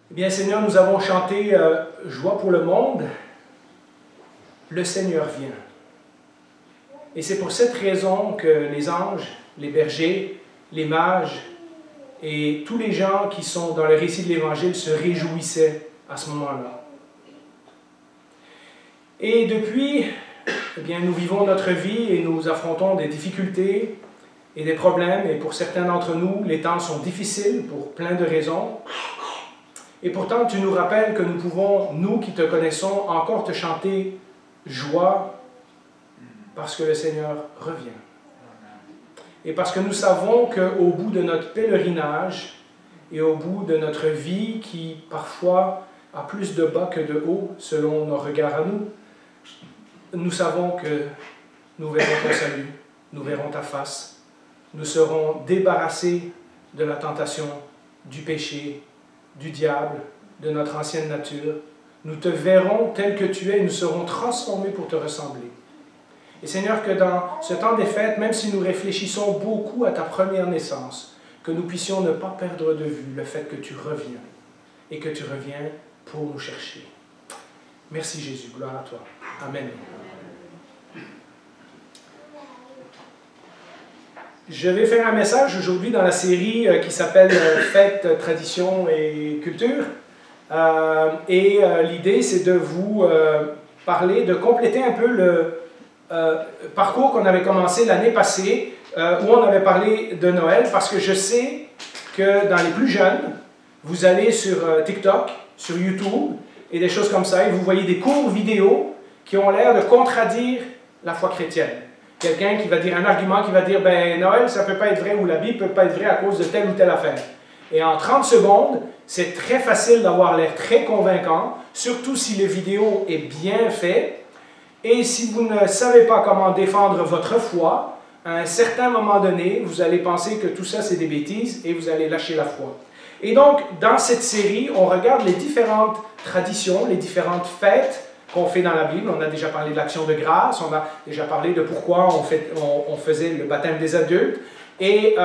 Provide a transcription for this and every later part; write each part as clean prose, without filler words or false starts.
Eh bien, Seigneur, nous avons chanté Joie pour le monde, le Seigneur vient. Et c'est pour cette raison que les anges, les bergers, les mages et tous les gens qui sont dans le récit de l'Évangile se réjouissaient à ce moment-là. Et depuis, eh bien, nous vivons notre vie et nous affrontons des difficultés et des problèmes. Et pour certains d'entre nous, les temps sont difficiles pour plein de raisons. Et pourtant, tu nous rappelles que nous pouvons, nous qui te connaissons, encore te chanter joie parce que le Seigneur revient. Et parce que nous savons qu'au bout de notre pèlerinage et au bout de notre vie qui parfois a plus de bas que de haut selon nos regards à nous, nous savons que nous verrons ton salut, nous verrons ta face, nous serons débarrassés de la tentation, du péché, du diable, de notre ancienne nature. Nous te verrons tel que tu es et nous serons transformés pour te ressembler. Et Seigneur, que dans ce temps des fêtes, même si nous réfléchissons beaucoup à ta première naissance, que nous puissions ne pas perdre de vue le fait que tu reviens et que tu reviens pour nous chercher. Merci Jésus, gloire à toi. Amen. Je vais faire un message aujourd'hui dans la série qui s'appelle Fêtes, Traditions et Culture. L'idée, c'est de vous parler, de compléter un peu le parcours qu'on avait commencé l'année passée, où on avait parlé de Noël, parce que je sais que dans les plus jeunes, vous allez sur TikTok, sur YouTube, et des choses comme ça, et vous voyez des courts vidéos qui ont l'air de contradire la foi chrétienne. Quelqu'un qui va dire un argument, qui va dire « ben Noël, ça ne peut pas être vrai » ou « la Bible ne peut pas être vraie à cause de telle ou telle affaire ». Et en 30 secondes, c'est très facile d'avoir l'air très convaincant, surtout si le vidéo est bien fait. Et si vous ne savez pas comment défendre votre foi, à un certain moment donné, vous allez penser que tout ça c'est des bêtises et vous allez lâcher la foi. Et donc, dans cette série, on regarde les différentes traditions, les différentes fêtes qu'on fait dans la Bible. On a déjà parlé de l'action de grâce, on a déjà parlé de pourquoi on faisait le baptême des adultes, et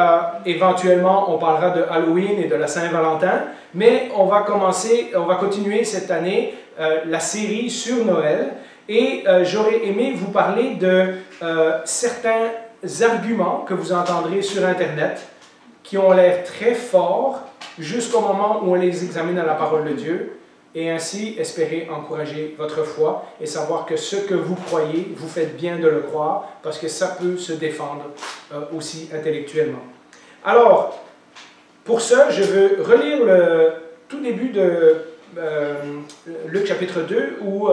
éventuellement on parlera de Halloween et de la Saint-Valentin, mais on va continuer cette année la série sur Noël, et j'aurais aimé vous parler de certains arguments que vous entendrez sur Internet qui ont l'air très forts jusqu'au moment où on les examine à la parole de Dieu, et ainsi espérer encourager votre foi et savoir que ce que vous croyez, vous faites bien de le croire, parce que ça peut se défendre aussi intellectuellement. Alors, pour ça, je veux relire le tout début de Luc chapitre 2, où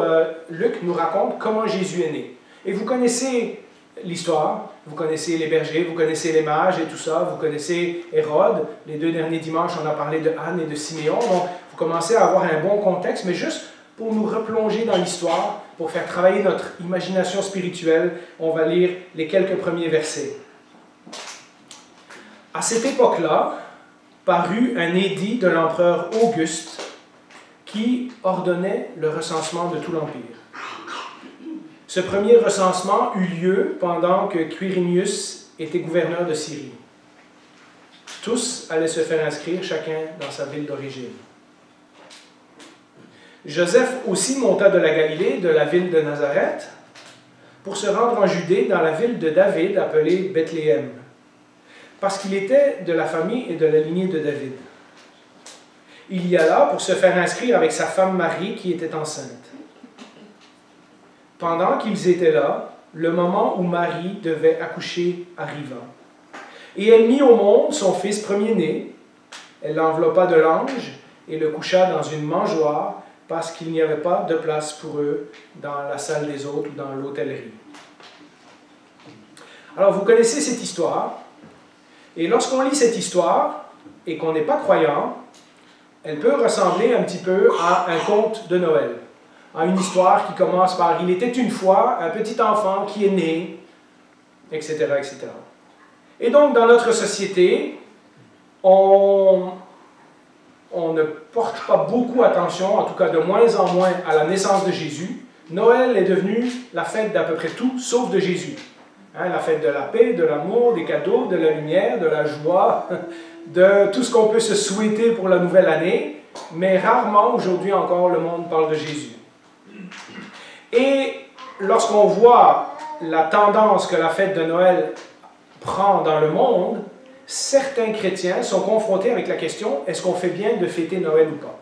Luc nous raconte comment Jésus est né. Et vous connaissez l'histoire, vous connaissez les bergers, vous connaissez les mages et tout ça, vous connaissez Hérode. Les 2 derniers dimanches, on a parlé de Anne et de Siméon. Donc, vous commencez à avoir un bon contexte, mais juste pour nous replonger dans l'histoire, pour faire travailler notre imagination spirituelle, on va lire les quelques premiers versets. À cette époque-là, parut un édit de l'empereur Auguste qui ordonnait le recensement de tout l'Empire. Ce premier recensement eut lieu pendant que Quirinius était gouverneur de Syrie. Tous allaient se faire inscrire, chacun dans sa ville d'origine. Joseph aussi monta de la Galilée, de la ville de Nazareth, pour se rendre en Judée, dans la ville de David, appelée Bethléem, parce qu'il était de la famille et de la lignée de David. Il y alla pour se faire inscrire avec sa femme Marie, qui était enceinte. Pendant qu'ils étaient là, le moment où Marie devait accoucher arriva. Et elle mit au monde son fils premier-né. Elle l'enveloppa de lange et le coucha dans une mangeoire, parce qu'il n'y avait pas de place pour eux dans la salle des hôtes ou dans l'hôtellerie. Alors, vous connaissez cette histoire. Et lorsqu'on lit cette histoire, et qu'on n'est pas croyant, elle peut ressembler un petit peu à un conte de Noël. À une histoire qui commence par « Il était une fois un petit enfant qui est né », etc., etc. Et donc, dans notre société, on ne porte pas beaucoup attention, en tout cas de moins en moins, à la naissance de Jésus. Noël est devenu la fête d'à peu près tout, sauf de Jésus. Hein, la fête de la paix, de l'amour, des cadeaux, de la lumière, de la joie, de tout ce qu'on peut se souhaiter pour la nouvelle année. mais rarement aujourd'hui encore le monde parle de Jésus. Et lorsqu'on voit la tendance que la fête de Noël prend dans le monde, certains chrétiens sont confrontés avec la question, est-ce qu'on fait bien de fêter Noël ou pas?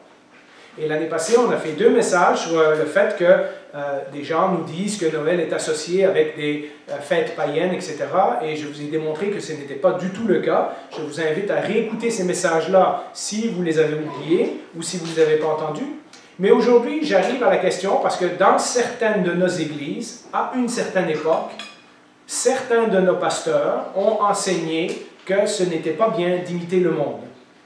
Et l'année passée, on a fait 2 messages sur le fait que des gens nous disent que Noël est associé avec des fêtes païennes, etc. Et je vous ai démontré que ce n'était pas du tout le cas. Je vous invite à réécouter ces messages-là si vous les avez oubliés ou si vous ne les avez pas entendus. Mais aujourd'hui, j'arrive à la question parce que dans certaines de nos églises, à une certaine époque, certains de nos pasteurs ont enseigné que ce n'était pas bien d'imiter le monde.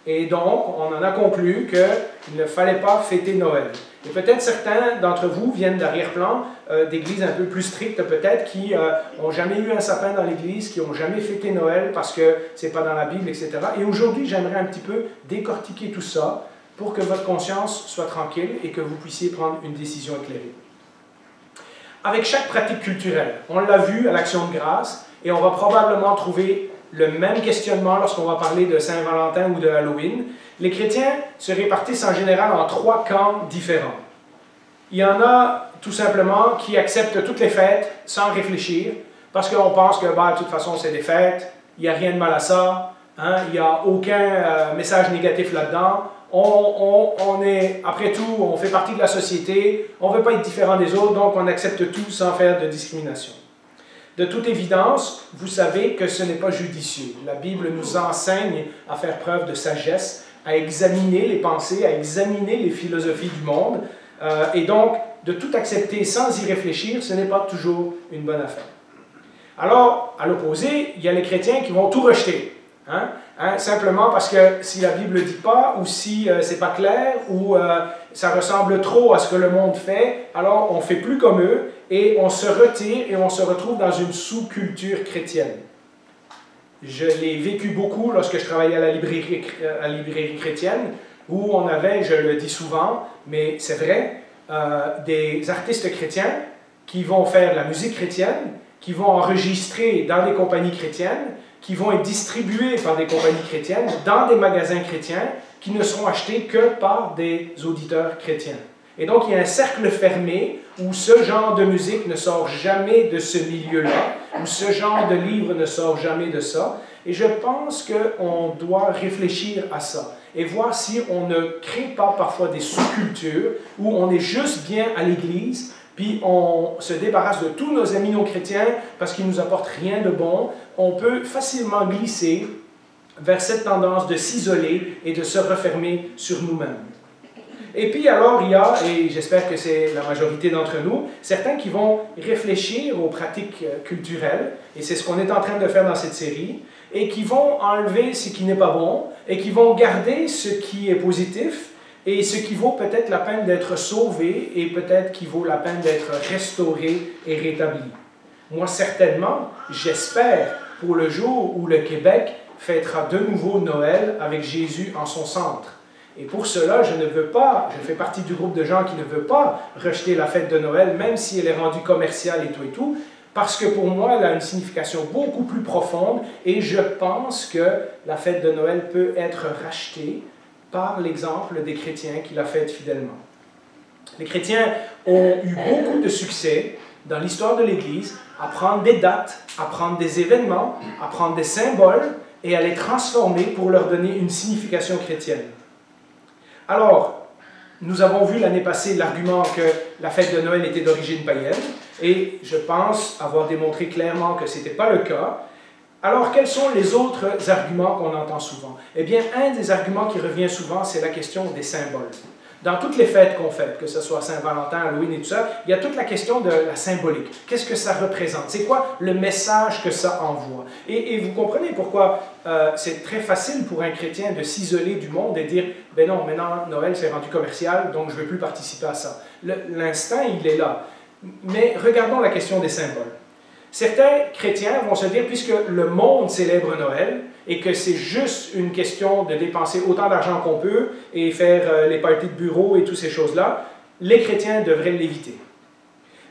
Et donc, on en a conclu qu'il ne fallait pas fêter Noël. Et peut-être certains d'entre vous viennent d'arrière-plan, d'églises un peu plus strictes peut-être, qui n'ont jamais eu un sapin dans l'église, qui n'ont jamais fêté Noël parce que ce n'est pas dans la Bible, etc. Et aujourd'hui, j'aimerais un petit peu décortiquer tout ça pour que votre conscience soit tranquille et que vous puissiez prendre une décision éclairée. Avec chaque pratique culturelle, on l'a vu à l'Action de grâce, et on va probablement trouver le même questionnement lorsqu'on va parler de Saint-Valentin ou de Halloween. Les chrétiens se répartissent en général en 3 camps différents. Il y en a tout simplement qui acceptent toutes les fêtes sans réfléchir, parce qu'on pense que de toute façon c'est des fêtes, il n'y a rien de mal à ça, hein, il n'y a aucun message négatif là-dedans. On est, après tout, on fait partie de la société, on ne veut pas être différent des autres, donc on accepte tout sans faire de discrimination. De toute évidence, vous savez que ce n'est pas judicieux. La Bible nous enseigne à faire preuve de sagesse, à examiner les pensées, à examiner les philosophies du monde, et donc de tout accepter sans y réfléchir, ce n'est pas toujours une bonne affaire. Alors, à l'opposé, il y a les chrétiens qui vont tout rejeter. Simplement parce que si la Bible ne dit pas, ou si c'est pas clair, ou ça ressemble trop à ce que le monde fait, alors on ne fait plus comme eux, et on se retire et on se retrouve dans une sous-culture chrétienne. Je l'ai vécu beaucoup lorsque je travaillais à la librairie chrétienne, où on avait, je le dis souvent, mais c'est vrai, des artistes chrétiens qui vont faire de la musique chrétienne, qui vont enregistrer dans des compagnies chrétiennes, qui vont être distribués par des compagnies chrétiennes dans des magasins chrétiens qui ne seront achetés que par des auditeurs chrétiens. Et donc, il y a un cercle fermé où ce genre de musique ne sort jamais de ce milieu-là, où ce genre de livre ne sort jamais de ça. Et je pense qu'on doit réfléchir à ça et voir si on ne crée pas parfois des sous-cultures où on est juste bien à l'Église, puis on se débarrasse de tous nos amis non chrétiens parce qu'ils ne nous apportent rien de bon. On peut facilement glisser vers cette tendance de s'isoler et de se refermer sur nous-mêmes. Et puis alors, il y a, et j'espère que c'est la majorité d'entre nous, certains qui vont réfléchir aux pratiques culturelles, et c'est ce qu'on est en train de faire dans cette série, et qui vont enlever ce qui n'est pas bon, et qui vont garder ce qui est positif, et ce qui vaut peut-être la peine d'être sauvé, et peut-être qui vaut la peine d'être restauré et rétabli. Moi, certainement, j'espère pour le jour où le Québec fêtera de nouveau Noël avec Jésus en son centre. Et pour cela, je fais partie du groupe de gens qui ne veut pas rejeter la fête de Noël, même si elle est rendue commerciale et tout, parce que pour moi, elle a une signification beaucoup plus profonde, et je pense que la fête de Noël peut être rachetée par l'exemple des chrétiens qui la fêtent fidèlement. Les chrétiens ont eu beaucoup de succès dans l'histoire de l'Église à prendre des dates, à prendre des événements, à prendre des symboles et à les transformer pour leur donner une signification chrétienne. Alors, nous avons vu l'année passée l'argument que la fête de Noël était d'origine païenne, et je pense avoir démontré clairement que ce n'était pas le cas. Alors, quels sont les autres arguments qu'on entend souvent? Eh bien, un des arguments qui revient souvent, c'est la question des symboles. Dans toutes les fêtes qu'on fête, que ce soit Saint-Valentin, Halloween et tout ça, il y a toute la question de la symbolique. Qu'est-ce que ça représente? C'est quoi le message que ça envoie? Et vous comprenez pourquoi c'est très facile pour un chrétien de s'isoler du monde et dire « Ben non, maintenant Noël c'est rendu commercial, donc je ne veux plus participer à ça. » L'instinct, il est là. Mais regardons la question des symboles. Certains chrétiens vont se dire, puisque le monde célèbre Noël, et que c'est juste une question de dépenser autant d'argent qu'on peut et faire les parties de bureau et toutes ces choses-là, les chrétiens devraient l'éviter.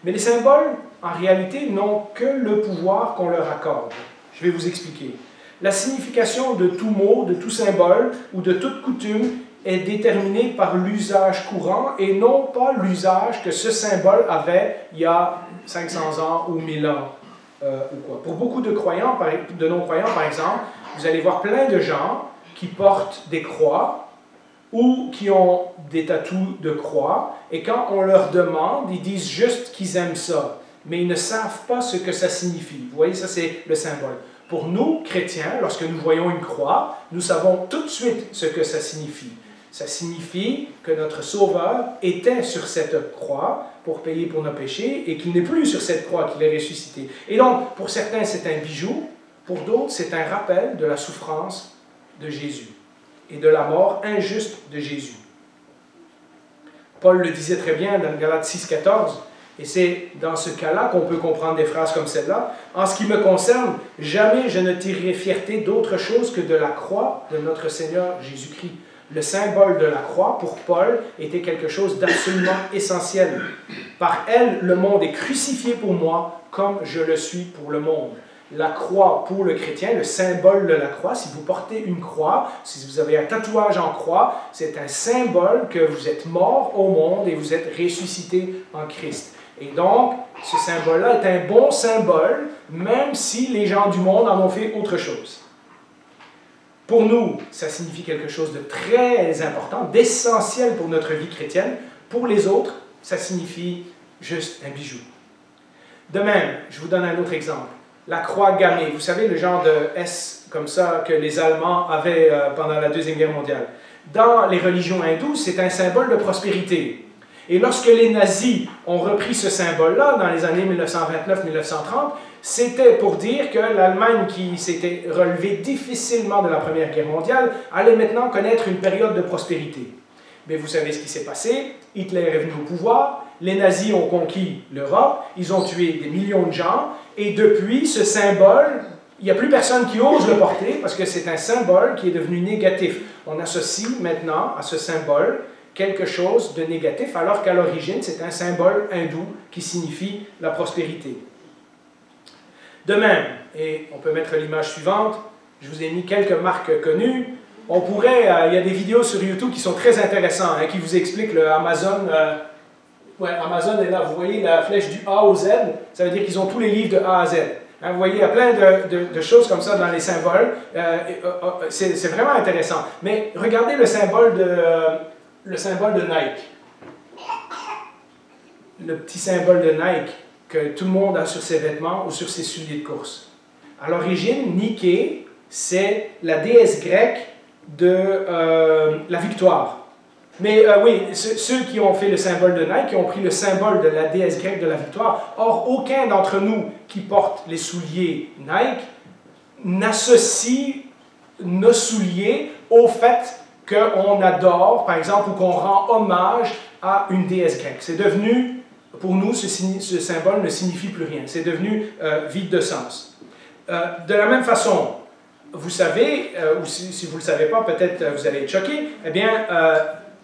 Mais les symboles, en réalité, n'ont que le pouvoir qu'on leur accorde. Je vais vous expliquer. La signification de tout mot, de tout symbole ou de toute coutume est déterminé par l'usage courant et non pas l'usage que ce symbole avait il y a 500 ans ou 1000 ans. Ou quoi. Pour beaucoup de croyants, de non-croyants par exemple, vous allez voir plein de gens qui portent des croix ou qui ont des tatous de croix, et quand on leur demande, ils disent juste qu'ils aiment ça, mais ils ne savent pas ce que ça signifie. Vous voyez, ça c'est le symbole. Pour nous, chrétiens, lorsque nous voyons une croix, nous savons tout de suite ce que ça signifie. Ça signifie que notre Sauveur était sur cette croix pour payer pour nos péchés et qu'il n'est plus sur cette croix, qu'il est ressuscité. Et donc, pour certains, c'est un bijou, pour d'autres, c'est un rappel de la souffrance de Jésus et de la mort injuste de Jésus. Paul le disait très bien dans Galates 6,14, et c'est dans ce cas-là qu'on peut comprendre des phrases comme celle-là. « En ce qui me concerne, jamais je ne tirerai fierté d'autre chose que de la croix de notre Seigneur Jésus-Christ. » Le symbole de la croix, pour Paul, était quelque chose d'absolument essentiel. Par elle, le monde est crucifié pour moi comme je le suis pour le monde. La croix pour le chrétien, le symbole de la croix, si vous portez une croix, si vous avez un tatouage en croix, c'est un symbole que vous êtes mort au monde et vous êtes ressuscité en Christ. Et donc, ce symbole-là est un bon symbole, même si les gens du monde en ont fait autre chose. Pour nous, ça signifie quelque chose de très important, d'essentiel pour notre vie chrétienne. Pour les autres, ça signifie juste un bijou. De même, je vous donne un autre exemple. La croix gammée, vous savez, le genre de S comme ça que les Allemands avaient pendant la Deuxième Guerre mondiale. Dans les religions hindoues, c'est un symbole de prospérité. Et lorsque les nazis ont repris ce symbole-là dans les années 1929-1930, c'était pour dire que l'Allemagne, qui s'était relevée difficilement de la Première Guerre mondiale, allait maintenant connaître une période de prospérité. Mais vous savez ce qui s'est passé. Hitler est venu au pouvoir, les nazis ont conquis l'Europe, ils ont tué des millions de gens, et depuis, ce symbole, il n'y a plus personne qui ose le porter parce que c'est un symbole qui est devenu négatif. On associe maintenant à ce symbole quelque chose de négatif, alors qu'à l'origine, c'est un symbole hindou qui signifie la prospérité. De même, et on peut mettre l'image suivante, je vous ai mis quelques marques connues. On pourrait, il y a des vidéos sur YouTube qui sont très intéressantes, qui vous expliquent le Amazon. Amazon est là, vous voyez la flèche du A au Z, ça veut dire qu'ils ont tous les livres de A à Z. Vous voyez, il y a plein de choses comme ça dans les symboles. C'est vraiment intéressant. Mais regardez le symbole de Nike. Le petit symbole de Nike que tout le monde a sur ses vêtements ou sur ses souliers de course. À l'origine, Nike, c'est la déesse grecque de la victoire. Mais oui, ceux qui ont fait le symbole de Nike, qui ont pris le symbole de la déesse grecque de la victoire, or aucun d'entre nous qui porte les souliers Nike n'associe nos souliers au fait qu'on adore, par exemple, ou qu'on rend hommage à une déesse grecque. C'est devenu, pour nous, ce symbole ne signifie plus rien. C'est devenu vide de sens. De la même façon, vous savez, ou si vous ne le savez pas, peut-être vous allez être choqué, eh bien,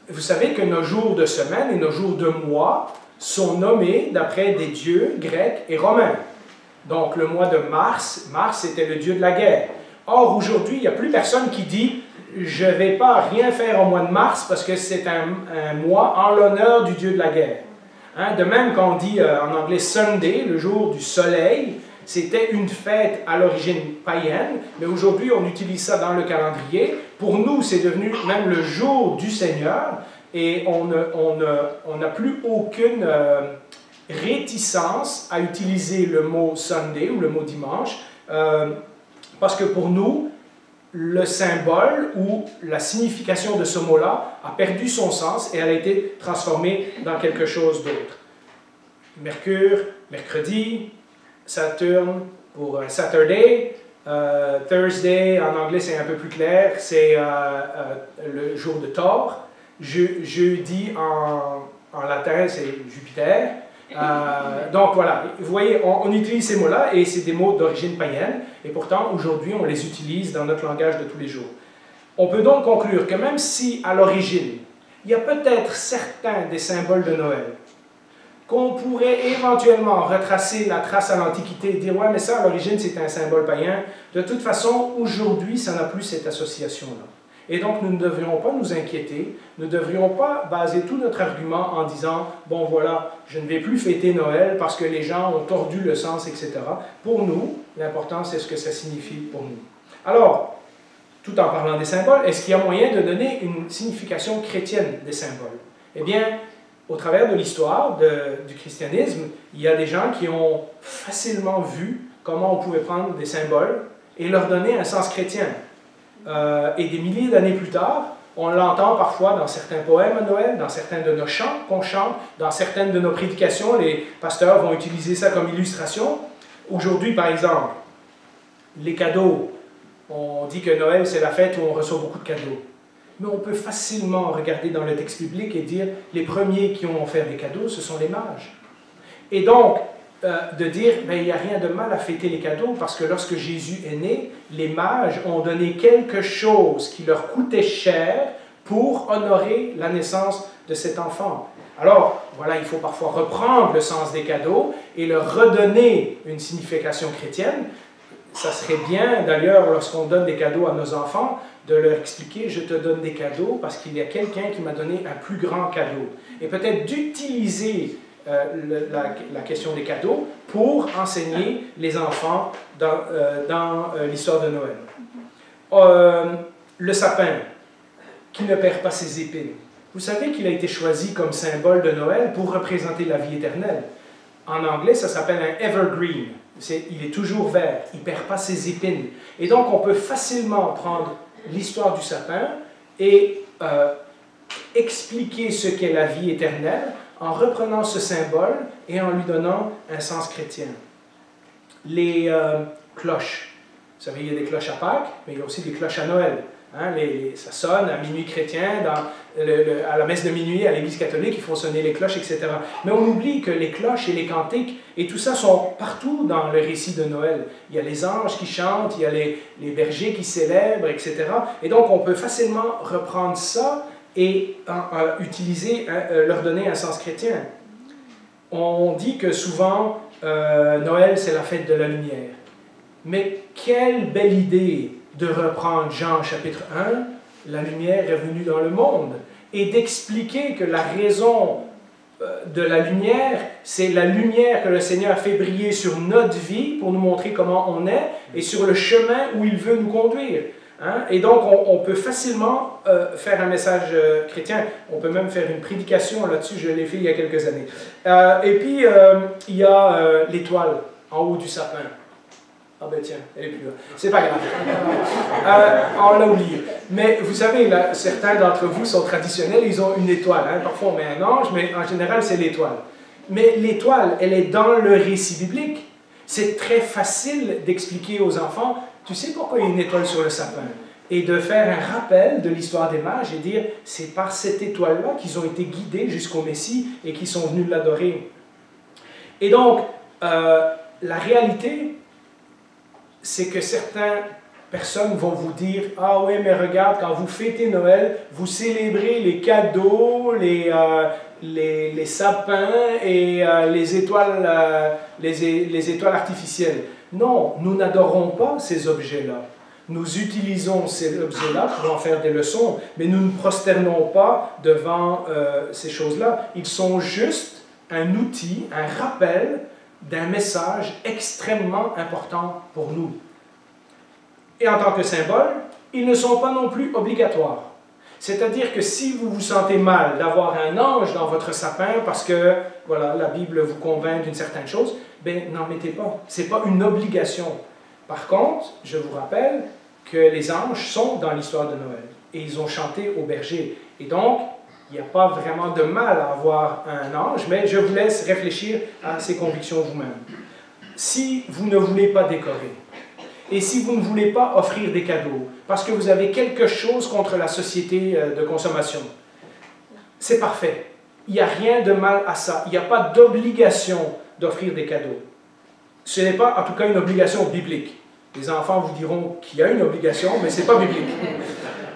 vous savez que nos jours de semaine et nos jours de mois sont nommés d'après des dieux grecs et romains. Donc, le mois de mars, c'était le dieu de la guerre. Or, aujourd'hui, il n'y a plus personne qui dit « je ne vais pas rien faire au mois de mars parce que c'est un mois en l'honneur du dieu de la guerre. » De même, quand on dit en anglais « Sunday », le jour du soleil, c'était une fête à l'origine païenne, mais aujourd'hui, on utilise ça dans le calendrier. Pour nous, c'est devenu même le jour du Seigneur, et on n'a plus aucune réticence à utiliser le mot Sunday ou le mot dimanche, parce que pour nous, le symbole ou la signification de ce mot-là a perdu son sens et elle a été transformée dans quelque chose d'autre. Mercure, mercredi, Saturne pour Saturday, Thursday, en anglais c'est un peu plus clair, c'est le jour de Thor. Jeudi en latin c'est Jupiter. Donc voilà, vous voyez, on utilise ces mots-là et c'est des mots d'origine païenne et pourtant aujourd'hui on les utilise dans notre langage de tous les jours. On peut donc conclure que même si à l'origine il y a peut-être certains des symboles de Noël qu'on pourrait éventuellement retracer la trace à l'Antiquité et dire « ouais, mais ça, à l'origine, c'était un symbole païen », de toute façon, aujourd'hui, ça n'a plus cette association-là. Et donc, nous ne devrions pas nous inquiéter, nous ne devrions pas baser tout notre argument en disant « Bon, voilà, je ne vais plus fêter Noël parce que les gens ont tordu le sens, etc. » Pour nous, l'important, c'est ce que ça signifie pour nous. Alors, tout en parlant des symboles, est-ce qu'il y a moyen de donner une signification chrétienne des symboles? Eh bien, au travers de l'histoire du christianisme, il y a des gens qui ont facilement vu comment on pouvait prendre des symboles et leur donner un sens chrétien. Et des milliers d'années plus tard, on l'entend parfois dans certains poèmes à Noël, dans certains de nos chants qu'on chante, dans certaines de nos prédications, les pasteurs vont utiliser ça comme illustration. Aujourd'hui, par exemple, les cadeaux, on dit que Noël, c'est la fête où on reçoit beaucoup de cadeaux. Mais on peut facilement regarder dans le texte biblique et dire les premiers qui ont offert des cadeaux, ce sont les mages. Et donc, de dire, il n'y a rien de mal à fêter les cadeaux parce que lorsque Jésus est né, les mages ont donné quelque chose qui leur coûtait cher pour honorer la naissance de cet enfant. Alors, voilà, il faut parfois reprendre le sens des cadeaux et leur redonner une signification chrétienne. Ça serait bien, d'ailleurs, lorsqu'on donne des cadeaux à nos enfants, de leur expliquer « je te donne des cadeaux parce qu'il y a quelqu'un qui m'a donné un plus grand cadeau ». Et peut-être d'utiliser la question des cadeaux pour enseigner les enfants dans l'histoire de Noël. Le sapin qui ne perd pas ses épines. Vous savez qu'il a été choisi comme symbole de Noël pour représenter la vie éternelle. En anglais, ça s'appelle un evergreen. Il est toujours vert, il ne perd pas ses épines. Et donc, on peut facilement prendre l'histoire du sapin et expliquer ce qu'est la vie éternelle en reprenant ce symbole et en lui donnant un sens chrétien. Les cloches. Vous savez, il y a des cloches à Pâques, mais il y a aussi des cloches à Noël. Hein, ça sonne à minuit chrétien, à la messe de minuit, à l'église catholique, ils font sonner les cloches, etc. Mais on oublie que les cloches et les cantiques, et tout ça sont partout dans le récit de Noël. Il y a les anges qui chantent, il y a les bergers qui célèbrent, etc. Et donc on peut facilement reprendre ça et utiliser, leur donner un sens chrétien. On dit que souvent, Noël, c'est la fête de la lumière. Mais quelle belle idée de reprendre Jean chapitre 1, la lumière est venue dans le monde, et d'expliquer que la raison de la lumière, c'est la lumière que le Seigneur a fait briller sur notre vie pour nous montrer comment on est et sur le chemin où il veut nous conduire. Hein? Et donc, on peut facilement faire un message chrétien. On peut même faire une prédication là-dessus, je l'ai fait il y a quelques années. Et puis, il y a l'étoile en haut du sapin. Ah ben tiens, elle est plus là. C'est pas grave. On l'a oublié. Mais vous savez, là, certains d'entre vous sont traditionnels, ils ont une étoile. Hein? Parfois on met un ange, mais en général c'est l'étoile. Mais l'étoile, elle est dans le récit biblique. C'est très facile d'expliquer aux enfants, tu sais pourquoi il y a une étoile sur le sapin? Et de faire un rappel de l'histoire des mages et dire, c'est par cette étoile-là qu'ils ont été guidés jusqu'au Messie et qu'ils sont venus l'adorer. Et donc, la réalité, c'est que certaines personnes vont vous dire « Ah oui, mais regarde, quand vous fêtez Noël, vous célébrez les cadeaux, les sapins et les étoiles artificielles. » Non, nous n'adorons pas ces objets-là. Nous utilisons ces objets-là pour en faire des leçons, mais nous ne prosternons pas devant ces choses-là. Ils sont juste un outil, un rappel d'un message extrêmement important pour nous. Et en tant que symbole, ils ne sont pas non plus obligatoires. C'est-à-dire que si vous vous sentez mal d'avoir un ange dans votre sapin parce que voilà, la Bible vous convainc d'une certaine chose, ben n'en mettez pas. Ce n'est pas une obligation. Par contre, je vous rappelle que les anges sont dans l'histoire de Noël et ils ont chanté aux bergers. Et donc, il n'y a pas vraiment de mal à avoir un ange, mais je vous laisse réfléchir à ces convictions vous-même. Si vous ne voulez pas décorer, et si vous ne voulez pas offrir des cadeaux, parce que vous avez quelque chose contre la société de consommation, c'est parfait. Il n'y a rien de mal à ça. Il n'y a pas d'obligation d'offrir des cadeaux. Ce n'est pas, en tout cas, une obligation biblique. Les enfants vous diront qu'il y a une obligation, mais ce n'est pas biblique.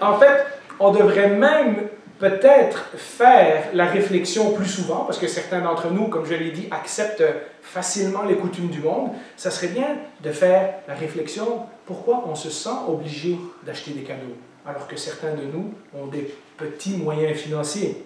En fait, on devrait même peut-être faire la réflexion plus souvent, parce que certains d'entre nous, comme je l'ai dit, acceptent facilement les coutumes du monde. Ça serait bien de faire la réflexion, pourquoi on se sent obligé d'acheter des cadeaux? alors que certains de nous ont des petits moyens financiers.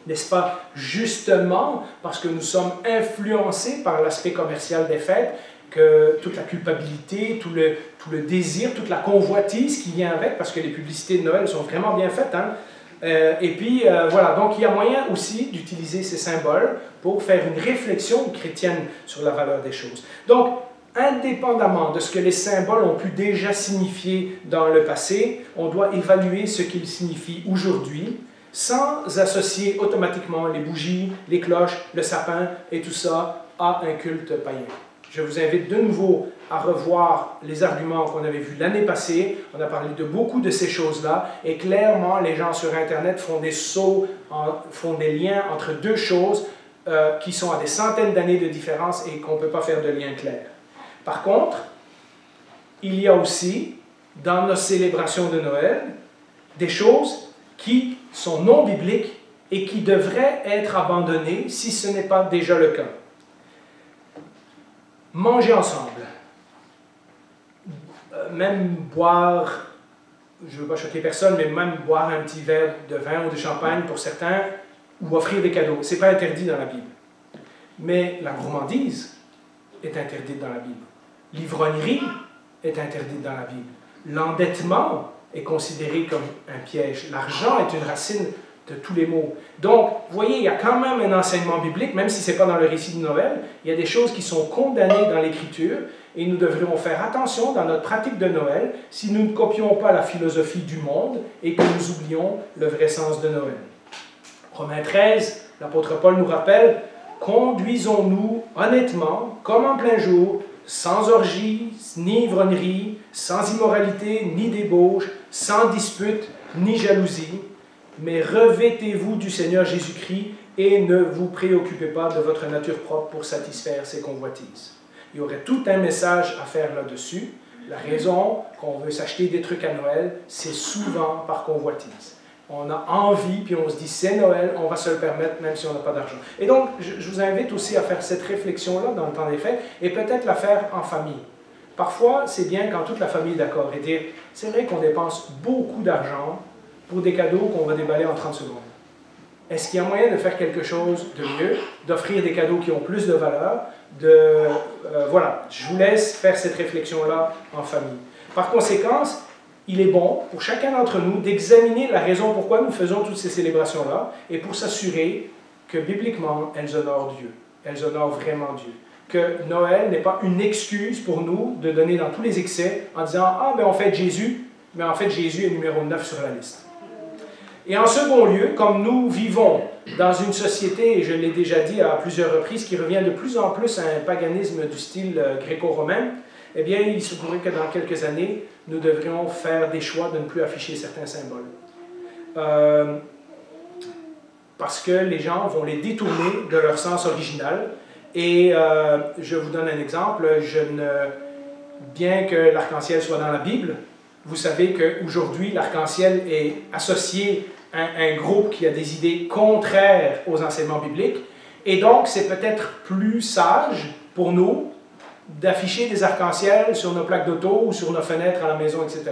N'est-ce pas justement parce que nous sommes influencés par l'aspect commercial des fêtes que toute la culpabilité, tout le désir, toute la convoitise qui vient avec, parce que les publicités de Noël sont vraiment bien faites, hein? Voilà, donc il y a moyen aussi d'utiliser ces symboles pour faire une réflexion chrétienne sur la valeur des choses. Donc, indépendamment de ce que les symboles ont pu déjà signifier dans le passé, on doit évaluer ce qu'ils signifient aujourd'hui, sans associer automatiquement les bougies, les cloches, le sapin et tout ça à un culte païen. Je vous invite de nouveau à revoir les arguments qu'on avait vus l'année passée. On a parlé de beaucoup de ces choses-là et clairement, les gens sur Internet font des sauts, font des liens entre deux choses qui sont à des centaines d'années de différence et qu'on ne peut pas faire de lien clair. Par contre, il y a aussi, dans nos célébrations de Noël, des choses qui sont non bibliques et qui devraient être abandonnées si ce n'est pas déjà le cas. Manger ensemble, même boire, je ne veux pas choquer personne, mais même boire un petit verre de vin ou de champagne pour certains, ou offrir des cadeaux, ce n'est pas interdit dans la Bible. Mais la gourmandise est interdite dans la Bible. L'ivrognerie est interdite dans la Bible. L'endettement est considéré comme un piège. L'argent est une racine de tous les maux. Donc, vous voyez, il y a quand même un enseignement biblique, même si ce n'est pas dans le récit de Noël, il y a des choses qui sont condamnées dans l'Écriture, et nous devrions faire attention dans notre pratique de Noël si nous ne copions pas la philosophie du monde et que nous oublions le vrai sens de Noël. Romains 13, l'apôtre Paul nous rappelle, « Conduisons-nous honnêtement, comme en plein jour, sans orgie, ni ivrognerie, sans immoralité, ni débauche, sans dispute, ni jalousie, mais revêtez-vous du Seigneur Jésus-Christ et ne vous préoccupez pas de votre nature propre pour satisfaire ses convoitises. » Il y aurait tout un message à faire là-dessus. La raison qu'on veut s'acheter des trucs à Noël, c'est souvent par convoitise. On a envie, puis on se dit c'est Noël, on va se le permettre même si on n'a pas d'argent. Et donc, je vous invite aussi à faire cette réflexion-là dans le temps des fêtes et peut-être la faire en famille. Parfois, c'est bien quand toute la famille est d'accord et dire c'est vrai qu'on dépense beaucoup d'argent pour des cadeaux qu'on va déballer en 30 secondes. Est-ce qu'il y a moyen de faire quelque chose de mieux, d'offrir des cadeaux qui ont plus de valeur, voilà, je vous laisse faire cette réflexion-là en famille. Par conséquent, il est bon pour chacun d'entre nous d'examiner la raison pourquoi nous faisons toutes ces célébrations-là et pour s'assurer que bibliquement, elles honorent Dieu. Elles honorent vraiment Dieu. Que Noël n'est pas une excuse pour nous de donner dans tous les excès en disant « Ah, ben on fête Jésus, mais en fait Jésus est numéro 9 sur la liste. » Et en second lieu, comme nous vivons dans une société, et je l'ai déjà dit à plusieurs reprises, qui revient de plus en plus à un paganisme du style gréco-romain, eh bien, il se pourrait que dans quelques années, nous devrions faire des choix de ne plus afficher certains symboles. Parce que les gens vont les détourner de leur sens original. Et je vous donne un exemple. Bien que l'arc-en-ciel soit dans la Bible, vous savez qu'aujourd'hui, l'arc-en-ciel est associé à un groupe qui a des idées contraires aux enseignements bibliques. Et donc, c'est peut-être plus sage pour nous d'afficher des arcs-en-ciel sur nos plaques d'auto ou sur nos fenêtres à la maison, etc.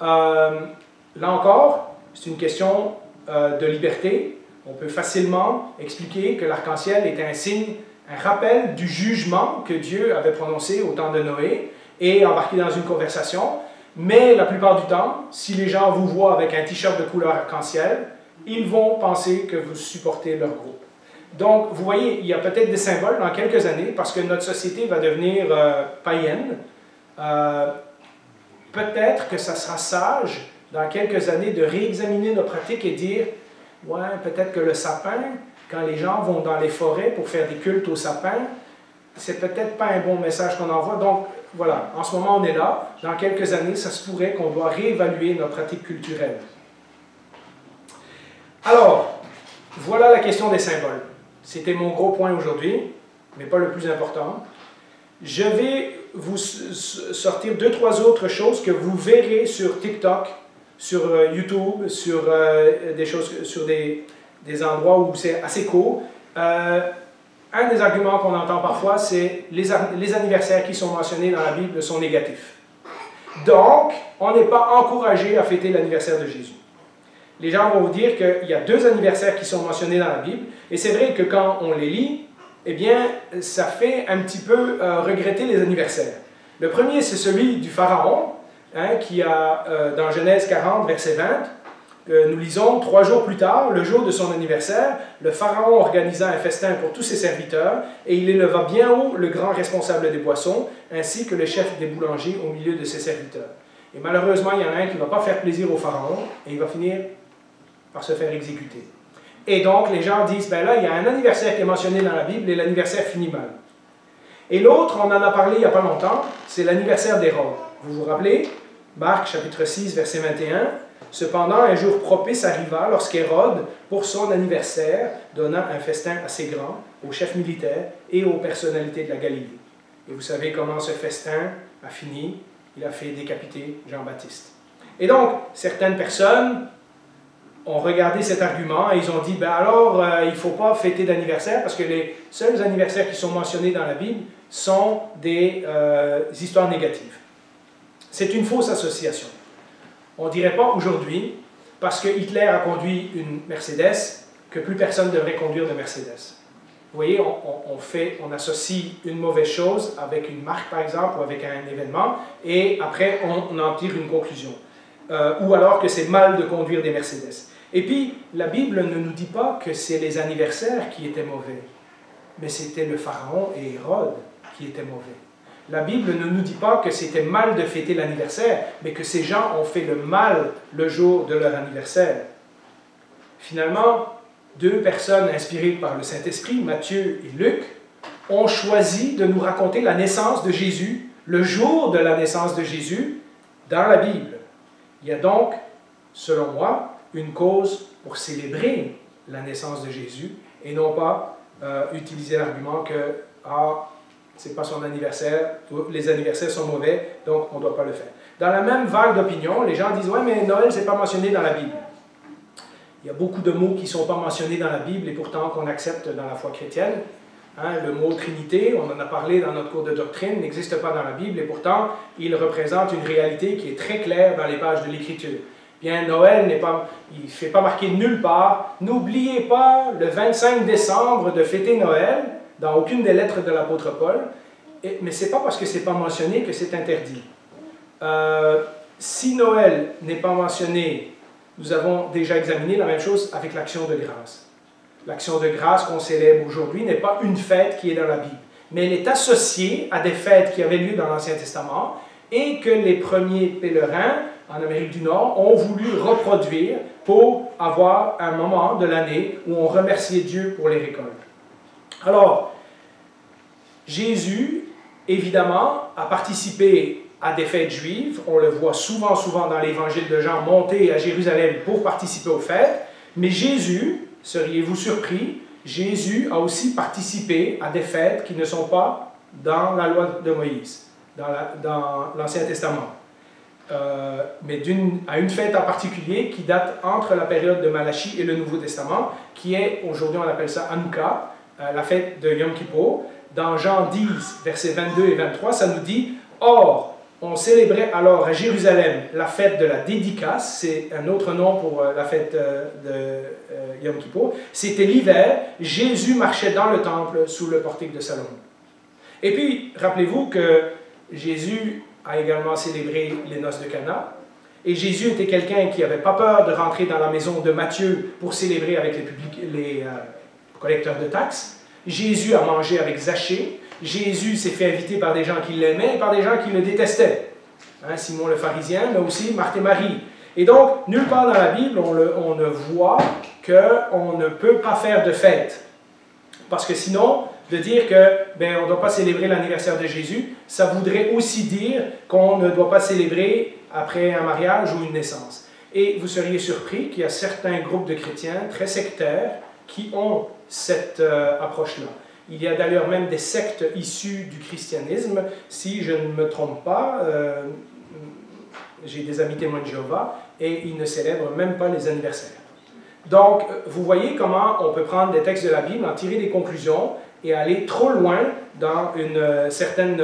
Là encore, c'est une question de liberté. On peut facilement expliquer que l'arc-en-ciel est un signe, un rappel du jugement que Dieu avait prononcé au temps de Noé et embarqué dans une conversation. Mais la plupart du temps, si les gens vous voient avec un t-shirt de couleur arc-en-ciel, ils vont penser que vous supportez leur groupe. Donc, vous voyez, il y a peut-être des symboles dans quelques années, parce que notre société va devenir païenne. Peut-être que ça sera sage, dans quelques années, de réexaminer nos pratiques et dire, ouais, peut-être que le sapin, quand les gens vont dans les forêts pour faire des cultes au sapin, c'est peut-être pas un bon message qu'on envoie. Donc, voilà, en ce moment, on est là. Dans quelques années, ça se pourrait qu'on doit réévaluer nos pratiques culturelles. Alors, voilà la question des symboles. C'était mon gros point aujourd'hui, mais pas le plus important. Je vais vous sortir 2-3 autres choses que vous verrez sur TikTok, sur YouTube, sur des choses, sur des endroits où c'est assez court. Un des arguments qu'on entend parfois, c'est les anniversaires qui sont mentionnés dans la Bible sont négatifs. Donc, on n'est pas encouragé à fêter l'anniversaire de Jésus. Les gens vont vous dire qu'il y a 2 anniversaires qui sont mentionnés dans la Bible, et c'est vrai que quand on les lit, eh bien, ça fait un petit peu regretter les anniversaires. Le premier, c'est celui du Pharaon, hein, qui a, dans Genèse 40, verset 20, nous lisons, 3 jours plus tard, le jour de son anniversaire, le Pharaon organisa un festin pour tous ses serviteurs, et il éleva bien haut le grand responsable des boissons, ainsi que le chef des boulangers au milieu de ses serviteurs. Et malheureusement, il y en a un qui ne va pas faire plaisir au Pharaon, et il va finir par se faire exécuter. Et donc, les gens disent, ben là, il y a un anniversaire qui est mentionné dans la Bible, et l'anniversaire finit mal. Et l'autre, on en a parlé il n'y a pas longtemps, c'est l'anniversaire d'Hérode. Vous vous rappelez? Marc, chapitre 6, verset 21. Cependant, un jour propice arriva lorsqu'Hérode, pour son anniversaire, donna un festin assez grand aux chefs militaires et aux personnalités de la Galilée. Et vous savez comment ce festin a fini? Il a fait décapiter Jean-Baptiste. Et donc, certaines personnes ont regardé cet argument et ils ont dit, ben alors, il ne faut pas fêter d'anniversaire parce que les seuls anniversaires qui sont mentionnés dans la Bible sont des histoires négatives. C'est une fausse association. On ne dirait pas aujourd'hui, parce que Hitler a conduit une Mercedes, que plus personne ne devrait conduire de Mercedes. Vous voyez, on associe une mauvaise chose avec une marque, par exemple, ou avec un événement, et après, on en tire une conclusion. Ou alors que c'est mal de conduire des Mercedes. Et puis, la Bible ne nous dit pas que c'est les anniversaires qui étaient mauvais, mais c'était le Pharaon et Hérode qui étaient mauvais. La Bible ne nous dit pas que c'était mal de fêter l'anniversaire, mais que ces gens ont fait le mal le jour de leur anniversaire. Finalement, 2 personnes inspirées par le Saint-Esprit, Matthieu et Luc, ont choisi de nous raconter la naissance de Jésus, le jour de la naissance de Jésus, dans la Bible. Il y a donc, selon moi, une cause pour célébrer la naissance de Jésus et non pas utiliser l'argument que c'est pas son anniversaire, les anniversaires sont mauvais, donc on ne doit pas le faire. Dans la même vague d'opinion, les gens disent « Ouais, mais Noël, c'est pas mentionné dans la Bible. » Il y a beaucoup de mots qui ne sont pas mentionnés dans la Bible et pourtant qu'on accepte dans la foi chrétienne. Hein, le mot Trinité, on en a parlé dans notre cours de doctrine, n'existe pas dans la Bible et pourtant il représente une réalité qui est très claire dans les pages de l'Écriture. Bien, Noël il ne fait pas marquer nulle part. N'oubliez pas le 25 décembre de fêter Noël, dans aucune des lettres de l'apôtre Paul, mais ce n'est pas parce que ce n'est pas mentionné que c'est interdit. Si Noël n'est pas mentionné, nous avons déjà examiné la même chose avec l'action de grâce. L'action de grâce qu'on célèbre aujourd'hui n'est pas une fête qui est dans la Bible, mais elle est associée à des fêtes qui avaient lieu dans l'Ancien Testament et que les premiers pèlerins en Amérique du Nord ont voulu reproduire pour avoir un moment de l'année où on remerciait Dieu pour les récoltes. Alors, Jésus, évidemment, a participé à des fêtes juives. On le voit souvent dans l'évangile de Jean, monter à Jérusalem pour participer aux fêtes. Mais Jésus, seriez-vous surpris, Jésus a aussi participé à des fêtes qui ne sont pas dans la loi de Moïse, dans l'Ancien Testament. Mais à une fête en particulier qui date entre la période de Malachie et le Nouveau Testament, qui est, aujourd'hui on appelle ça Hanouka, la fête de Yom Kippour. Dans Jean 10, versets 22 et 23, ça nous dit « Or, on célébrait alors à Jérusalem la fête de la dédicace », c'est un autre nom pour la fête de Yom Kippour. C'était l'hiver, Jésus marchait dans le temple sous le portique de Salomon. Et puis, rappelez-vous que Jésus a également célébré les noces de Cana, et Jésus était quelqu'un qui n'avait pas peur de rentrer dans la maison de Matthieu pour célébrer avec les collecteurs de taxes. Jésus a mangé avec Zachée. Jésus s'est fait inviter par des gens qui l'aimaient et par des gens qui le détestaient. Hein, Simon le pharisien, mais aussi Marthe et Marie. Et donc, nulle part dans la Bible, on ne voit qu'on ne peut pas faire de fête. Parce que sinon, de dire qu'on ne doit pas célébrer l'anniversaire de Jésus, ça voudrait aussi dire qu'on ne doit pas célébrer après un mariage ou une naissance. Et vous seriez surpris qu'il y a certains groupes de chrétiens très sectaires qui ont cette approche-là. Il y a d'ailleurs même des sectes issues du christianisme. Si je ne me trompe pas, j'ai des amis témoins de Jéhovah et ils ne célèbrent même pas les anniversaires. Donc, vous voyez comment on peut prendre des textes de la Bible, en tirer des conclusions et aller trop loin dans une certaine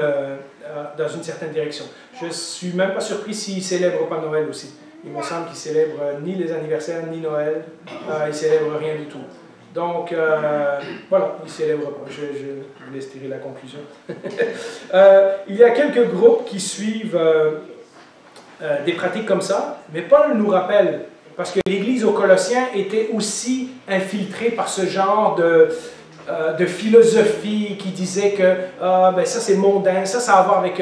dans une certaine direction. Je ne suis même pas surpris s'ils ne célèbrent pas Noël aussi. Il me semble qu'ils ne célèbrent ni les anniversaires, ni Noël. Ils ne célèbrent rien du tout. Donc, voilà, ils ne célèbrent pas. Je vous laisse tirer la conclusion. Il y a quelques groupes qui suivent des pratiques comme ça, mais Paul nous rappelle, parce que l'Église aux Colossiens était aussi infiltrée par ce genre de philosophie qui disait que ben ça c'est mondain, ça a à voir avec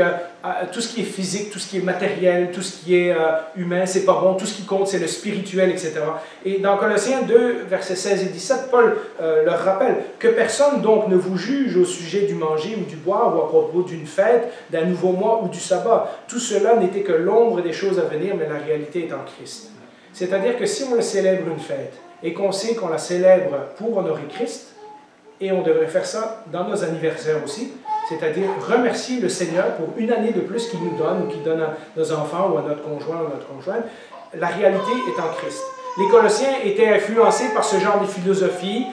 tout ce qui est physique, tout ce qui est matériel, tout ce qui est humain, c'est pas bon, tout ce qui compte c'est le spirituel, etc. Et dans Colossiens 2, versets 16 et 17, Paul leur rappelle que personne donc ne vous juge au sujet du manger ou du boire ou à propos d'une fête, d'un nouveau mois ou du sabbat. Tout cela n'était que l'ombre des choses à venir, mais la réalité est en Christ. C'est-à-dire que si on célèbre une fête et qu'on sait qu'on la célèbre pour honorer Christ, et on devrait faire ça dans nos anniversaires aussi, c'est-à-dire remercier le Seigneur pour une année de plus qu'il nous donne, ou qu'il donne à nos enfants, ou à notre conjoint, ou à notre conjointe. La réalité est en Christ. Les Colossiens étaient influencés par ce genre de philosophie,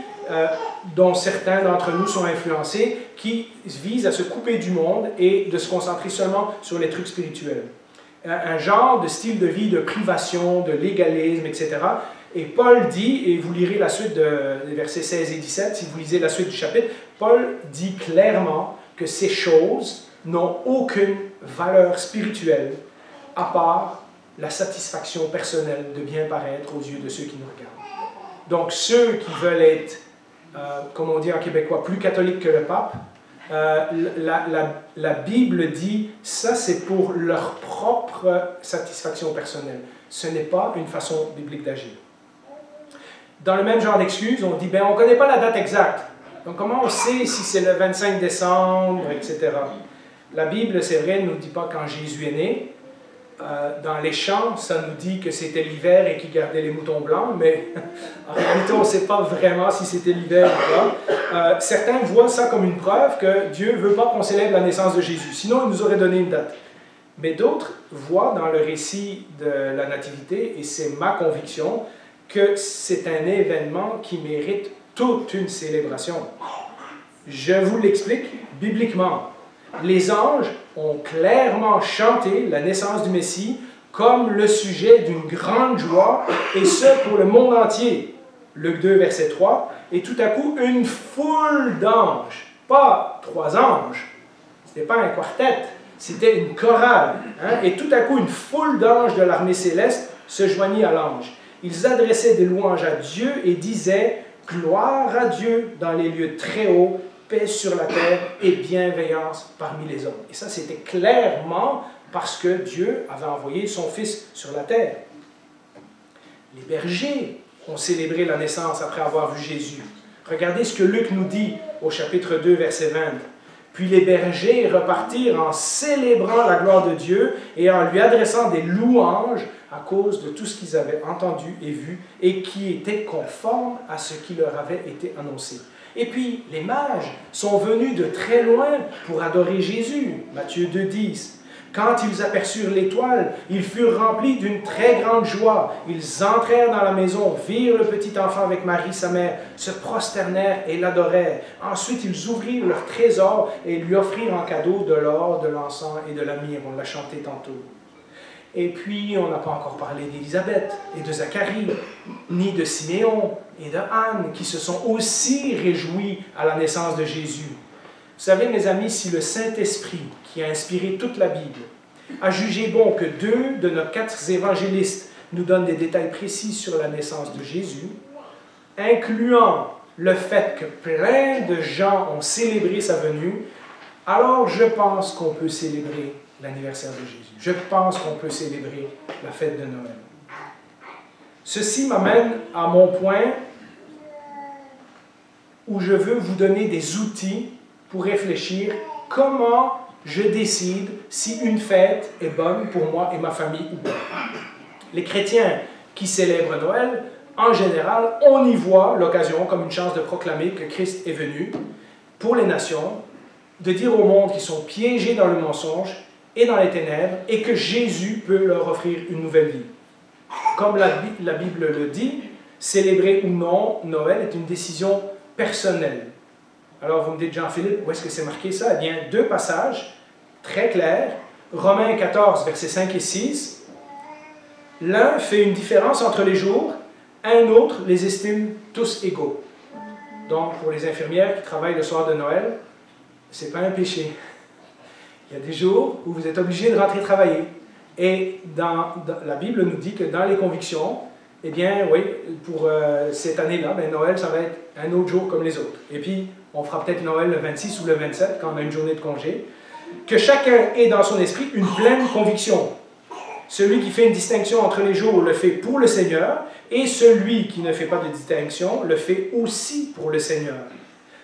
dont certains d'entre nous sont influencés, qui visent à se couper du monde et de se concentrer seulement sur les trucs spirituels. Un genre de style de vie de privation, de légalisme, etc., et Paul dit, et vous lirez la suite des versets 16 et 17, si vous lisez la suite du chapitre, Paul dit clairement que ces choses n'ont aucune valeur spirituelle, à part la satisfaction personnelle de bien paraître aux yeux de ceux qui nous regardent. Donc ceux qui veulent être, comme on dit en québécois, plus catholiques que le pape, la Bible dit, ça c'est pour leur propre satisfaction personnelle. Ce n'est pas une façon biblique d'agir. Dans le même genre d'excuse, on dit, ben on ne connaît pas la date exacte. Donc comment on sait si c'est le 25 décembre, etc. La Bible, c'est vrai, ne nous dit pas quand Jésus est né. Dans les chants, ça nous dit que c'était l'hiver et qu'il gardait les moutons blancs, mais en réalité, on ne sait pas vraiment si c'était l'hiver ou pas. Certains voient ça comme une preuve que Dieu ne veut pas qu'on célèbre la naissance de Jésus, sinon il nous aurait donné une date. Mais d'autres voient dans le récit de la Nativité, et c'est ma conviction, que c'est un événement qui mérite toute une célébration. Je vous l'explique bibliquement. Les anges ont clairement chanté la naissance du Messie comme le sujet d'une grande joie, et ce pour le monde entier. Luc 2, verset 3, et tout à coup une foule d'anges, pas 3 anges, ce n'était pas un quartet, c'était une chorale, hein? Et tout à coup une foule d'anges de l'armée céleste se joignit à l'ange. Ils adressaient des louanges à Dieu et disaient « Gloire à Dieu dans les lieux très hauts, paix sur la terre et bienveillance parmi les hommes. » Et ça, c'était clairement parce que Dieu avait envoyé son Fils sur la terre. Les bergers ont célébré la naissance après avoir vu Jésus. Regardez ce que Luc nous dit au chapitre 2, verset 20. Puis les bergers repartirent en célébrant la gloire de Dieu et en lui adressant des louanges à cause de tout ce qu'ils avaient entendu et vu et qui était conforme à ce qui leur avait été annoncé. Et puis, les mages sont venus de très loin pour adorer Jésus. Matthieu 2, 10. Quand ils aperçurent l'étoile, ils furent remplis d'une très grande joie. Ils entrèrent dans la maison, virent le petit enfant avec Marie, sa mère, se prosternèrent et l'adorèrent. Ensuite, ils ouvrirent leur trésor et lui offrirent en cadeau de l'or, de l'encens et de la myrrhe. On l'a chanté tantôt. Et puis, on n'a pas encore parlé d'Élisabeth et de Zacharie, ni de Siméon et de Anne, qui se sont aussi réjouis à la naissance de Jésus. Vous savez, mes amis, si le Saint-Esprit, qui a inspiré toute la Bible, a jugé bon que 2 de nos 4 évangélistes nous donnent des détails précis sur la naissance de Jésus, incluant le fait que plein de gens ont célébré sa venue, alors je pense qu'on peut célébrer l'anniversaire de Jésus. Je pense qu'on peut célébrer la fête de Noël. Ceci m'amène à mon point où je veux vous donner des outils pour réfléchir comment je décide si une fête est bonne pour moi et ma famille ou pas. Les chrétiens qui célèbrent Noël, en général, on y voit l'occasion comme une chance de proclamer que Christ est venu pour les nations, de dire au monde qu'ils sont piégés dans le mensonge et dans les ténèbres et que Jésus peut leur offrir une nouvelle vie. Comme la Bible le dit, célébrer ou non Noël est une décision personnelle. Alors vous me dites, Jean-Philippe, où est-ce que c'est marqué ça? Eh bien, 2 passages très clair. Romains 14, versets 5 et 6. L'un fait une différence entre les jours, un autre les estime tous égaux. Donc, pour les infirmières qui travaillent le soir de Noël, ce n'est pas un péché. Il y a des jours où vous êtes obligé de rentrer travailler. Et la Bible nous dit que dans les convictions, eh bien, oui, pour cette année-là, ben, Noël, ça va être un autre jour comme les autres. Et puis, on fera peut-être Noël le 26 ou le 27, quand on a une journée de congé. Que chacun ait dans son esprit une pleine conviction. Celui qui fait une distinction entre les jours le fait pour le Seigneur, et celui qui ne fait pas de distinction le fait aussi pour le Seigneur.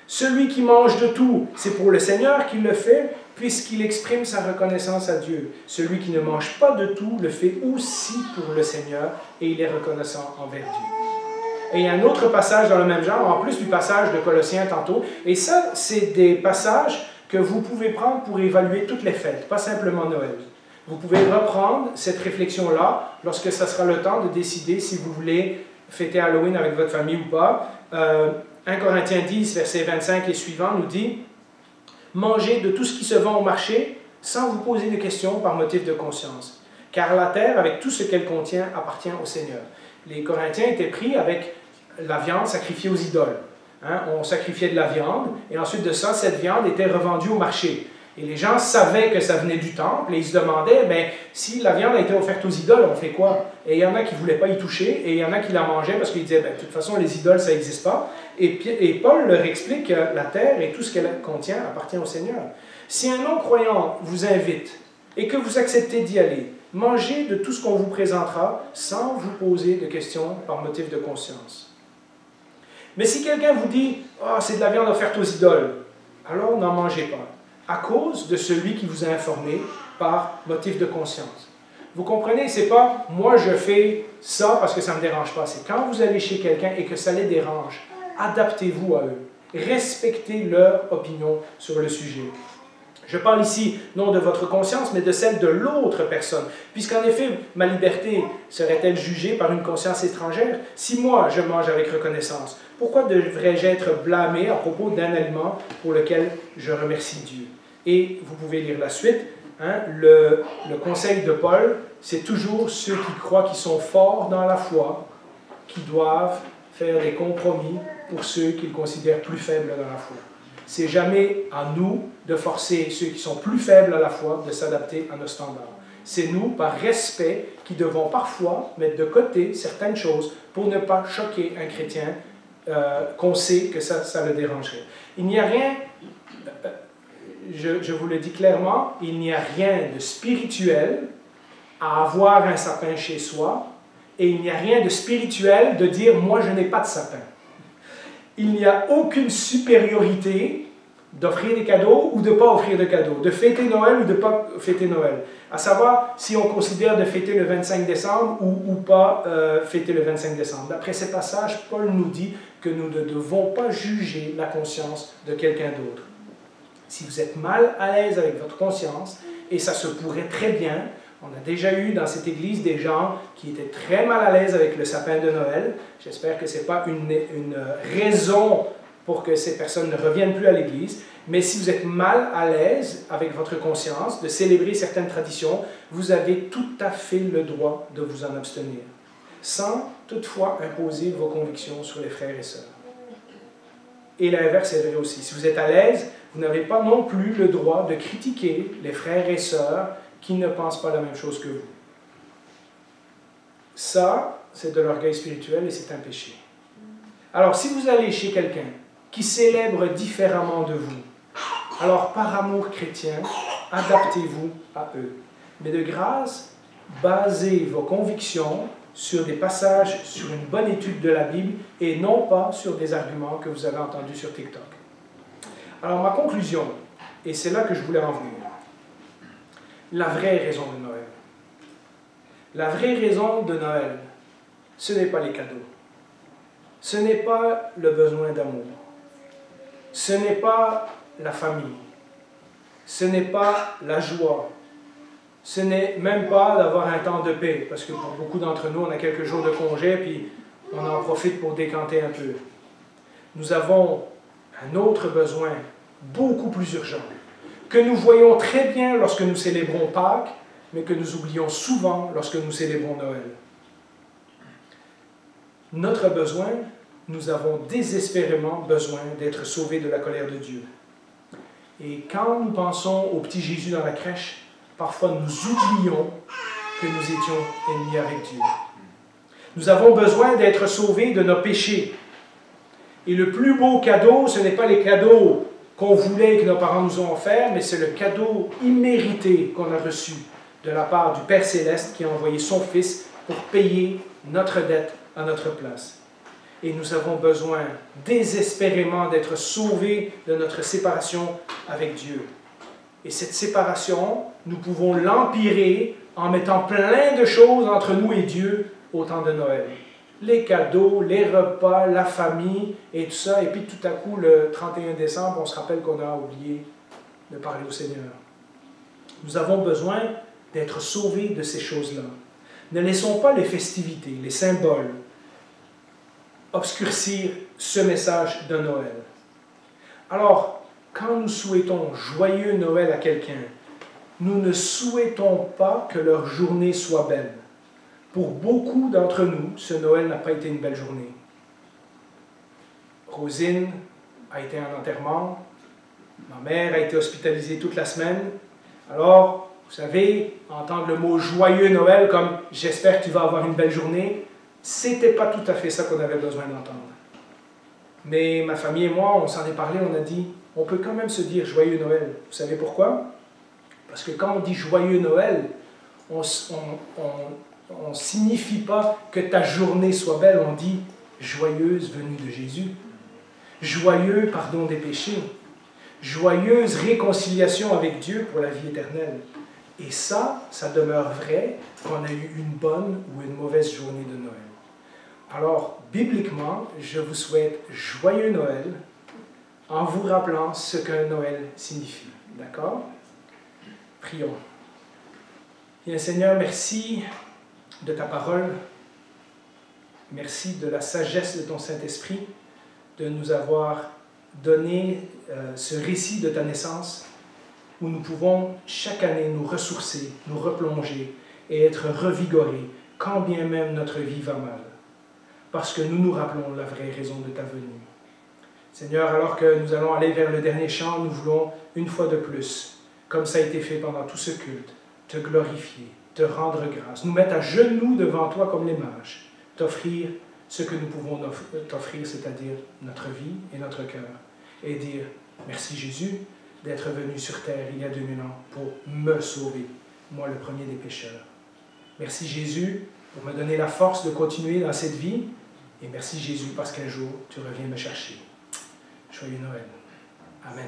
Celui qui mange de tout, c'est pour le Seigneur qu'il le fait, puisqu'il exprime sa reconnaissance à Dieu. Celui qui ne mange pas de tout le fait aussi pour le Seigneur, et il est reconnaissant envers Dieu. Et il y a un autre passage dans le même genre, en plus du passage de Colossiens tantôt, et ça, c'est des passages que vous pouvez prendre pour évaluer toutes les fêtes, pas simplement Noël. Vous pouvez reprendre cette réflexion-là lorsque ça sera le temps de décider si vous voulez fêter Halloween avec votre famille ou pas. 1 Corinthiens 10, verset 25 et suivant nous dit « Mangez de tout ce qui se vend au marché sans vous poser de questions par motif de conscience, car la terre, avec tout ce qu'elle contient, appartient au Seigneur. » Les Corinthiens étaient pris avec la viande sacrifiée aux idoles. Hein, on sacrifiait de la viande, et ensuite de ça, cette viande était revendue au marché. Et les gens savaient que ça venait du temple, et ils se demandaient, ben, si la viande a été offerte aux idoles, on fait quoi? Et il y en a qui ne voulaient pas y toucher, et il y en a qui la mangeaient parce qu'ils disaient, ben, de toute façon, les idoles, ça n'existe pas. Et Paul leur explique que la terre et tout ce qu'elle contient appartient au Seigneur. Si un non-croyant vous invite, et que vous acceptez d'y aller, mangez de tout ce qu'on vous présentera, sans vous poser de questions par motif de conscience. Mais si quelqu'un vous dit « Ah, c'est de la viande offerte aux idoles », alors n'en mangez pas, à cause de celui qui vous a informé par motif de conscience. Vous comprenez, c'est pas « moi je fais ça parce que ça ne me dérange pas », c'est quand vous allez chez quelqu'un et que ça les dérange, adaptez-vous à eux, respectez leur opinion sur le sujet. Je parle ici non de votre conscience, mais de celle de l'autre personne. Puisqu'en effet, ma liberté serait-elle jugée par une conscience étrangère? Si moi, je mange avec reconnaissance, pourquoi devrais-je être blâmé à propos d'un aliment pour lequel je remercie Dieu? Et vous pouvez lire la suite. Hein, le conseil de Paul, c'est toujours ceux qui croient qu'ils sont forts dans la foi, qui doivent faire des compromis pour ceux qu'ils considèrent plus faibles dans la foi. C'est jamais à nous de forcer ceux qui sont plus faibles à la foi de s'adapter à nos standards. C'est nous, par respect, qui devons parfois mettre de côté certaines choses pour ne pas choquer un chrétien qu'on sait que ça le dérangerait. Il n'y a rien, je vous le dis clairement, il n'y a rien de spirituel à avoir un sapin chez soi, et il n'y a rien de spirituel de dire « moi je n'ai pas de sapin ». Il n'y a aucune supériorité d'offrir des cadeaux ou de ne pas offrir de cadeaux, de fêter Noël ou de ne pas fêter Noël. À savoir si on considère de fêter le 25 décembre ou pas fêter le 25 décembre. D'après ces passages, Paul nous dit que nous ne devons pas juger la conscience de quelqu'un d'autre. Si vous êtes mal à l'aise avec votre conscience, et ça se pourrait très bien, on a déjà eu dans cette église des gens qui étaient très mal à l'aise avec le sapin de Noël. J'espère que ce n'est pas une raison pour que ces personnes ne reviennent plus à l'église. Mais si vous êtes mal à l'aise avec votre conscience de célébrer certaines traditions, vous avez tout à fait le droit de vous en abstenir, sans toutefois imposer vos convictions sur les frères et sœurs. Et l'inverse est vrai aussi. Si vous êtes à l'aise, vous n'avez pas non plus le droit de critiquer les frères et sœurs qui ne pensent pas la même chose que vous. Ça, c'est de l'orgueil spirituel et c'est un péché. Alors, si vous allez chez quelqu'un qui célèbre différemment de vous, alors par amour chrétien, adaptez-vous à eux. Mais de grâce, basez vos convictions sur des passages, sur une bonne étude de la Bible et non pas sur des arguments que vous avez entendus sur TikTok. Alors, ma conclusion, et c'est là que je voulais en venir, la vraie raison de Noël. La vraie raison de Noël, ce n'est pas les cadeaux. Ce n'est pas le besoin d'amour. Ce n'est pas la famille. Ce n'est pas la joie. Ce n'est même pas d'avoir un temps de paix, parce que pour beaucoup d'entre nous, on a quelques jours de congé, puis on en profite pour décanter un peu. Nous avons un autre besoin, beaucoup plus urgent. que nous voyons très bien lorsque nous célébrons Pâques, mais que nous oublions souvent lorsque nous célébrons Noël. Notre besoin, nous avons désespérément besoin d'être sauvés de la colère de Dieu. Et quand nous pensons au petit Jésus dans la crèche, parfois nous oublions que nous étions ennemis avec Dieu. Nous avons besoin d'être sauvés de nos péchés. Et le plus beau cadeau, ce n'est pas les cadeaux qu'on voulait et que nos parents nous ont offerts, mais c'est le cadeau immérité qu'on a reçu de la part du Père Céleste qui a envoyé son Fils pour payer notre dette à notre place. Et nous avons besoin désespérément d'être sauvés de notre séparation avec Dieu. Et cette séparation, nous pouvons l'empirer en mettant plein de choses entre nous et Dieu au temps de Noël. Les cadeaux, les repas, la famille et tout ça. Et puis tout à coup, le 31 décembre, on se rappelle qu'on a oublié de parler au Seigneur. Nous avons besoin d'être sauvés de ces choses-là. Ne laissons pas les festivités, les symboles, obscurcir ce message de Noël. Alors, quand nous souhaitons joyeux Noël à quelqu'un, nous ne souhaitons pas que leur journée soit belle. Pour beaucoup d'entre nous, ce Noël n'a pas été une belle journée. Rosine a été à un enterrement, ma mère a été hospitalisée toute la semaine. Alors, vous savez, entendre le mot joyeux Noël comme « j'espère que tu vas avoir une belle journée », c'était pas tout à fait ça qu'on avait besoin d'entendre. Mais ma famille et moi, on s'en est parlé, on a dit, on peut quand même se dire joyeux Noël. Vous savez pourquoi? Parce que quand on dit joyeux Noël, on ne signifie pas que ta journée soit belle, on dit joyeuse venue de Jésus, joyeux pardon des péchés, joyeuse réconciliation avec Dieu pour la vie éternelle. Et ça demeure vrai qu'on a eu une bonne ou une mauvaise journée de Noël. Alors, bibliquement, je vous souhaite joyeux Noël en vous rappelant ce qu'un Noël signifie. D'accord? Prions. Bien, Seigneur, merci de ta parole. Merci de la sagesse de ton Saint-Esprit, de nous avoir donné ce récit de ta naissance, où nous pouvons chaque année nous ressourcer, nous replonger et être revigorés, quand bien même notre vie va mal, parce que nous nous rappelons la vraie raison de ta venue. Seigneur, alors que nous allons aller vers le dernier chant, nous voulons une fois de plus, comme ça a été fait pendant tout ce culte, te glorifier, te rendre grâce, nous mettre à genoux devant toi comme les mages, t'offrir ce que nous pouvons t'offrir, c'est-à-dire notre vie et notre cœur, et dire merci Jésus d'être venu sur terre il y a 2000 ans pour me sauver, moi le premier des pécheurs. Merci Jésus pour me donner la force de continuer dans cette vie, et merci Jésus parce qu'un jour tu reviens me chercher. Joyeux Noël. Amen.